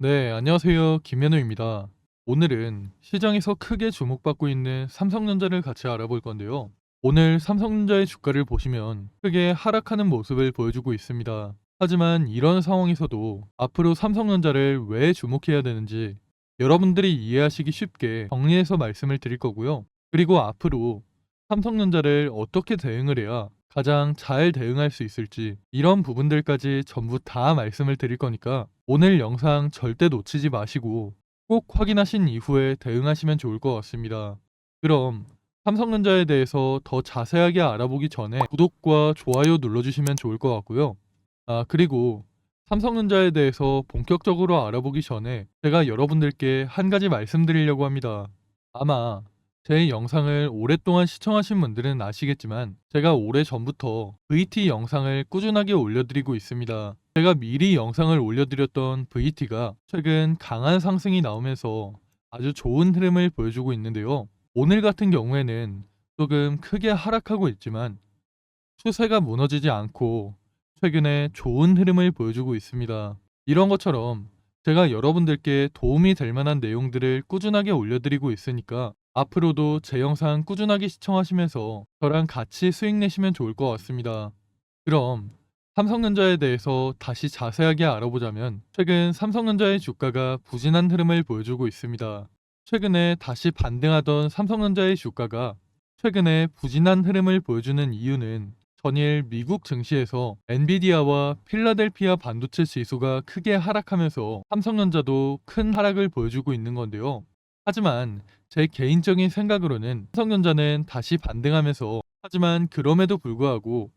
네, 안녕하세요. 김현우입니다. 오늘은 시장에서 크게 주목받고 있는 삼성전자를 같이 알아볼 건데요. 오늘 삼성전자의 주가를 보시면 크게 하락하는 모습을 보여주고 있습니다. 하지만 이런 상황에서도 앞으로 삼성전자를 왜 주목해야 되는지 여러분들이 이해하시기 쉽게 정리해서 말씀을 드릴 거고요. 그리고 앞으로 삼성전자를 어떻게 대응을 해야 가장 잘 대응할 수 있을지 이런 부분들까지 전부 다 말씀을 드릴 거니까 오늘 영상 절대 놓치지 마시고 꼭 확인하신 이후에 대응하시면 좋을 것 같습니다. 그럼 삼성전자에 대해서 더 자세하게 알아보기 전에 구독과 좋아요 눌러주시면 좋을 것 같고요. 그리고 삼성전자에 대해서 본격적으로 알아보기 전에 제가 여러분들께 한 가지 말씀드리려고 합니다. 아마 제 영상을 오랫동안 시청하신 분들은 아시겠지만 제가 오래전부터 VT 영상을 꾸준하게 올려드리고 있습니다. 제가 미리 영상을 올려드렸던 VT가 최근 강한 상승이 나오면서 아주 좋은 흐름을 보여주고 있는데요. 오늘 같은 경우에는 조금 크게 하락하고 있지만 추세가 무너지지 않고 최근에 좋은 흐름을 보여주고 있습니다. 이런 것처럼 제가 여러분들께 도움이 될 만한 내용들을 꾸준하게 올려드리고 있으니까 앞으로도 제 영상 꾸준하게 시청하시면서 저랑 같이 수익 내시면 좋을 것 같습니다. 그럼 삼성전자에 대해서 다시 자세하게 알아보자면 최근 삼성전자의 주가가 부진한 흐름을 보여주고 있습니다. 최근에 다시 반등하던 삼성전자의 주가가 최근에 부진한 흐름을 보여주는 이유는 전일 미국 증시에서 엔비디아와 필라델피아 반도체 지수가 크게 하락하면서 삼성전자도 큰 하락을 보여주고 있는 건데요. 하지만 제 개인적인 생각으로는 삼성전자는 다시 반등하면서 하지만 그럼에도 불구하고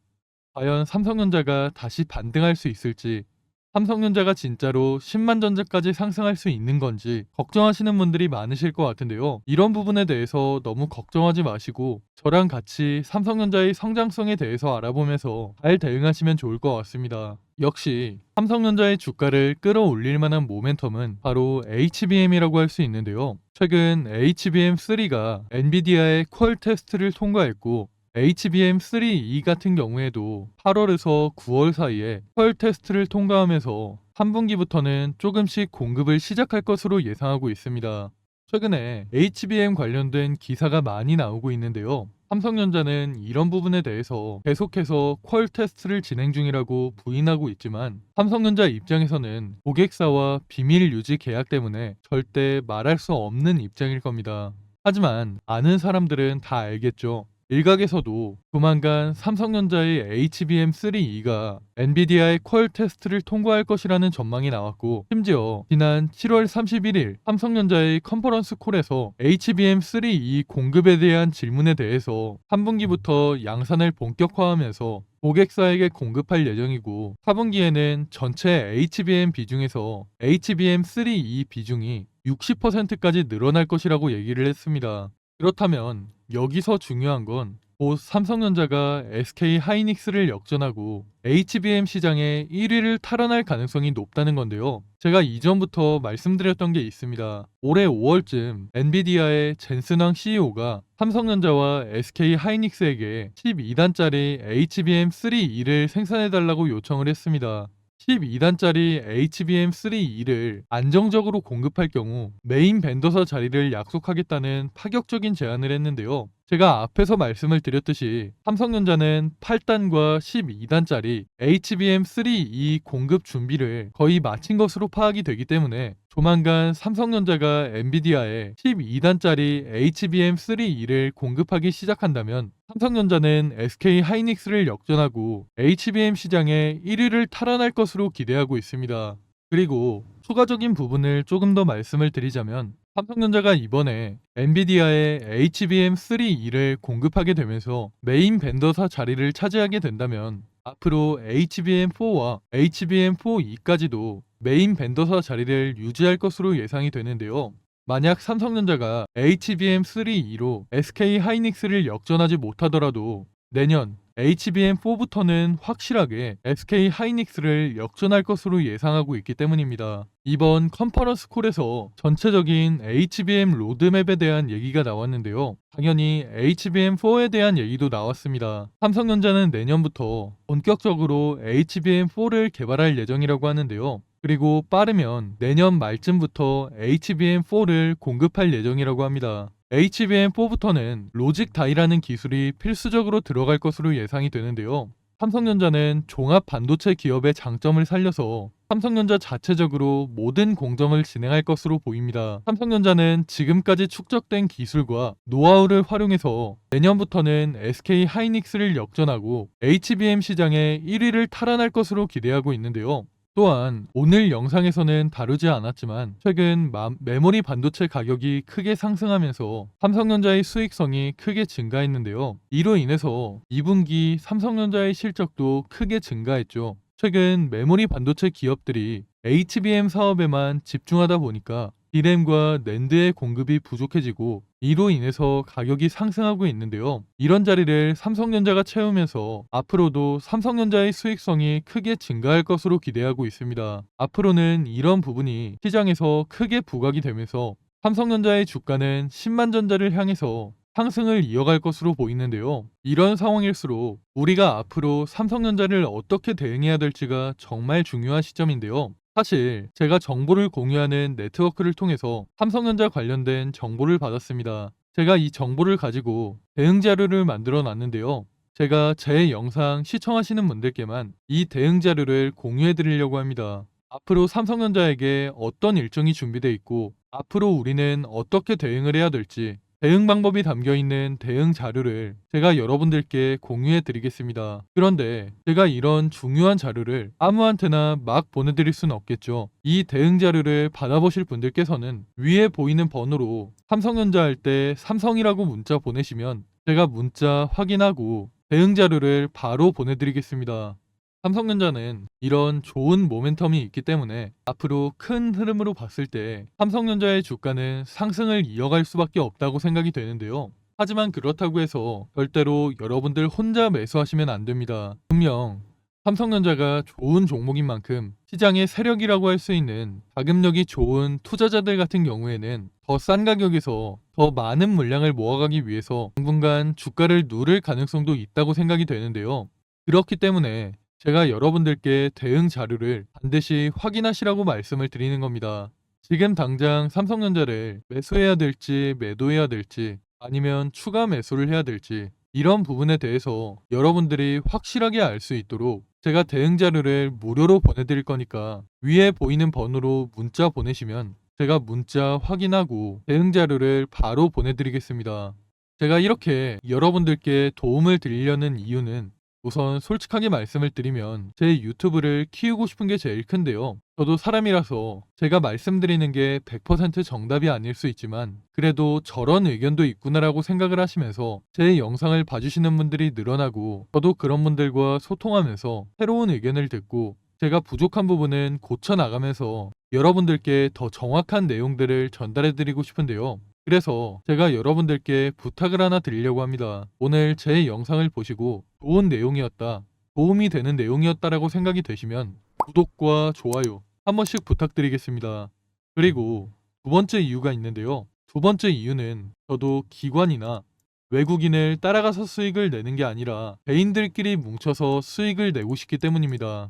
과연 삼성전자가 다시 반등할 수 있을지, 삼성전자가 진짜로 10만 전자까지 상승할 수 있는 건지 걱정하시는 분들이 많으실 것 같은데요. 이런 부분에 대해서 너무 걱정하지 마시고 저랑 같이 삼성전자의 성장성에 대해서 알아보면서 잘 대응하시면 좋을 것 같습니다. 역시 삼성전자의 주가를 끌어올릴 만한 모멘텀은 바로 HBM이라고 할 수 있는데요. 최근 HBM3가 엔비디아의 퀄 테스트를 통과했고 HBM3E 같은 경우에도 8월에서 9월 사이에 펄 테스트를 통과하면서 3분기부터는 조금씩 공급을 시작할 것으로 예상하고 있습니다. 최근에 HBM 관련된 기사가 많이 나오고 있는데요. 삼성전자는 이런 부분에 대해서 계속해서 퀄 테스트를 진행 중이라고 부인하고 있지만 삼성전자 입장에서는 고객사와 비밀 유지 계약 때문에 절대 말할 수 없는 입장일 겁니다. 하지만 아는 사람들은 다 알겠죠. 일각에서도 조만간 삼성전자의 HBM3E가 엔비디아의 퀄 테스트를 통과할 것이라는 전망이 나왔고, 심지어 지난 7월 31일 삼성전자의 컨퍼런스 콜에서 HBM3E 공급에 대한 질문에 대해서 3분기부터 양산을 본격화하면서 고객사에게 공급할 예정이고, 4분기에는 전체 HBM 비중에서 HBM3E 비중이 60%까지 늘어날 것이라고 얘기를 했습니다. 그렇다면 여기서 중요한 건 곧 삼성전자가 SK 하이닉스를 역전하고 HBM 시장의 1위를 탈환할 가능성이 높다는 건데요. 제가 이전부터 말씀드렸던 게 있습니다. 올해 5월쯤 엔비디아의 젠슨왕 CEO가 삼성전자와 SK 하이닉스에게 12단짜리 HBM3E를 생산해달라고 요청을 했습니다. 12단짜리 HBM3E를 안정적으로 공급할 경우 메인 벤더사 자리를 약속하겠다는 파격적인 제안을 했는데요. 제가 앞에서 말씀을 드렸듯이 삼성전자는 8단과 12단짜리 HBM3E 공급 준비를 거의 마친 것으로 파악이 되기 때문에 조만간 삼성전자가 엔비디아에 12단짜리 HBM3E를 공급하기 시작한다면 삼성전자는 SK 하이닉스를 역전하고 HBM 시장의 1위를 탈환할 것으로 기대하고 있습니다. 그리고 추가적인 부분을 조금 더 말씀을 드리자면 삼성전자가 이번에 엔비디아의 HBM3E를 공급하게 되면서 메인 벤더사 자리를 차지하게 된다면 앞으로 HBM4와 HBM4E까지도 메인 벤더사 자리를 유지할 것으로 예상이 되는데요. 만약 삼성전자가 HBM3E로 SK 하이닉스를 역전하지 못하더라도 내년 HBM4부터는 확실하게 SK 하이닉스를 역전할 것으로 예상하고 있기 때문입니다. 이번 컨퍼런스 콜에서 전체적인 HBM 로드맵에 대한 얘기가 나왔는데요. 당연히 HBM4에 대한 얘기도 나왔습니다. 삼성전자는 내년부터 본격적으로 HBM4를 개발할 예정이라고 하는데요. 그리고 빠르면 내년 말쯤부터 HBM4를 공급할 예정이라고 합니다. HBM4부터는 로직 다이라는 기술이 필수적으로 들어갈 것으로 예상이 되는데요. 삼성전자는 종합 반도체 기업의 장점을 살려서 삼성전자 자체적으로 모든 공정을 진행할 것으로 보입니다. 삼성전자는 지금까지 축적된 기술과 노하우를 활용해서 내년부터는 SK 하이닉스를 역전하고 HBM 시장의 1위를 탈환할 것으로 기대하고 있는데요. 또한 오늘 영상에서는 다루지 않았지만 최근 메모리 반도체 가격이 크게 상승하면서 삼성전자의 수익성이 크게 증가했는데요. 이로 인해서 2분기 삼성전자의 실적도 크게 증가했죠. 최근 메모리 반도체 기업들이 HBM 사업에만 집중하다 보니까 D램과 낸드의 공급이 부족해지고 이로 인해서 가격이 상승하고 있는데요. 이런 자리를 삼성전자가 채우면서 앞으로도 삼성전자의 수익성이 크게 증가할 것으로 기대하고 있습니다. 앞으로는 이런 부분이 시장에서 크게 부각이 되면서 삼성전자의 주가는 10만 전자를 향해서 상승을 이어갈 것으로 보이는데요. 이런 상황일수록 우리가 앞으로 삼성전자를 어떻게 대응해야 될지가 정말 중요한 시점인데요. 사실 제가 정보를 공유하는 네트워크를 통해서 삼성전자 관련된 정보를 받았습니다. 제가 이 정보를 가지고 대응 자료를 만들어 놨는데요. 제가 제 영상 시청하시는 분들께만 이 대응 자료를 공유해 드리려고 합니다. 앞으로 삼성전자에게 어떤 일정이 준비되어 있고 앞으로 우리는 어떻게 대응을 해야 될지 대응 방법이 담겨 있는 대응 자료를 제가 여러분들께 공유해 드리겠습니다. 그런데 제가 이런 중요한 자료를 아무한테나 막 보내드릴 수는 없겠죠. 이 대응 자료를 받아보실 분들께서는 위에 보이는 번호로 삼성전자 할 때 삼성이라고 문자 보내시면 제가 문자 확인하고 대응 자료를 바로 보내드리겠습니다. 삼성전자는 이런 좋은 모멘텀이 있기 때문에 앞으로 큰 흐름으로 봤을 때 삼성전자의 주가는 상승을 이어갈 수밖에 없다고 생각이 되는데요. 하지만 그렇다고 해서 절대로 여러분들 혼자 매수하시면 안 됩니다. 분명 삼성전자가 좋은 종목인 만큼 시장의 세력이라고 할 수 있는 자금력이 좋은 투자자들 같은 경우에는 더 싼 가격에서 더 많은 물량을 모아가기 위해서 당분간 주가를 누를 가능성도 있다고 생각이 되는데요. 그렇기 때문에 제가 여러분들께 대응 자료를 반드시 확인하시라고 말씀을 드리는 겁니다. 지금 당장 삼성전자를 매수해야 될지 매도해야 될지 아니면 추가 매수를 해야 될지 이런 부분에 대해서 여러분들이 확실하게 알 수 있도록 제가 대응 자료를 무료로 보내드릴 거니까 위에 보이는 번호로 문자 보내시면 제가 문자 확인하고 대응 자료를 바로 보내드리겠습니다. 제가 이렇게 여러분들께 도움을 드리려는 이유는 우선 솔직하게 말씀을 드리면 제 유튜브를 키우고 싶은 게 제일 큰데요. 저도 사람이라서 제가 말씀드리는 게 100% 정답이 아닐 수 있지만 그래도 저런 의견도 있구나라고 생각을 하시면서 제 영상을 봐주시는 분들이 늘어나고 저도 그런 분들과 소통하면서 새로운 의견을 듣고 제가 부족한 부분은 고쳐나가면서 여러분들께 더 정확한 내용들을 전달해드리고 싶은데요. 그래서 제가 여러분들께 부탁을 하나 드리려고 합니다. 오늘 제 영상을 보시고 좋은 내용이었다, 도움이 되는 내용이었다라고 생각이 되시면 구독과 좋아요 한 번씩 부탁드리겠습니다. 그리고 두 번째 이유가 있는데요. 두 번째 이유는 저도 기관이나 외국인을 따라가서 수익을 내는 게 아니라 개인들끼리 뭉쳐서 수익을 내고 싶기 때문입니다.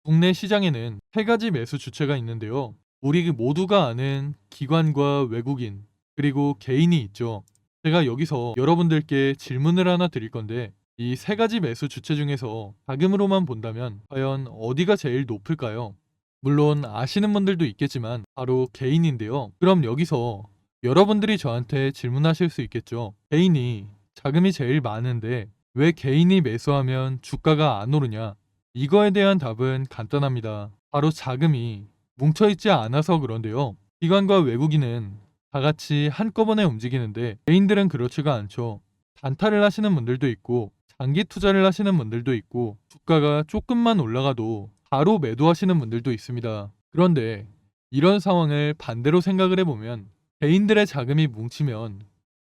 국내 시장에는 세 가지 매수 주체가 있는데요. 우리 모두가 아는 기관과 외국인, 그리고 개인이 있죠. 제가 여기서 여러분들께 질문을 하나 드릴 건데 이 세 가지 매수 주체 중에서 자금으로만 본다면 과연 어디가 제일 높을까요? 물론 아시는 분들도 있겠지만 바로 개인인데요. 그럼 여기서 여러분들이 저한테 질문하실 수 있겠죠. 개인이 자금이 제일 많은데 왜 개인이 매수하면 주가가 안 오르냐? 이거에 대한 답은 간단합니다. 바로 자금이 뭉쳐있지 않아서 그런데요. 기관과 외국인은 다 같이 한꺼번에 움직이는데 개인들은 그렇지가 않죠. 단타를 하시는 분들도 있고 장기 투자를 하시는 분들도 있고 주가가 조금만 올라가도 바로 매도하시는 분들도 있습니다. 그런데 이런 상황을 반대로 생각을 해보면 개인들의 자금이 뭉치면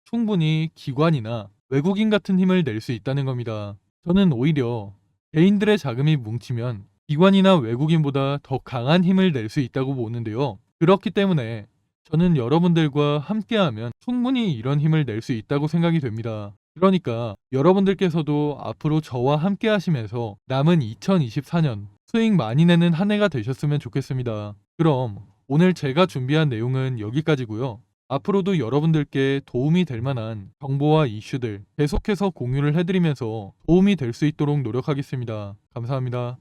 충분히 기관이나 외국인 같은 힘을 낼 수 있다는 겁니다. 저는 오히려 개인들의 자금이 뭉치면 기관이나 외국인보다 더 강한 힘을 낼 수 있다고 보는데요. 그렇기 때문에 저는 여러분들과 함께하면 충분히 이런 힘을 낼 수 있다고 생각이 됩니다. 그러니까 여러분들께서도 앞으로 저와 함께 하시면서 남은 2024년 수익 많이 내는 한 해가 되셨으면 좋겠습니다. 그럼 오늘 제가 준비한 내용은 여기까지고요. 앞으로도 여러분들께 도움이 될 만한 정보와 이슈들 계속해서 공유를 해드리면서 도움이 될 수 있도록 노력하겠습니다. 감사합니다.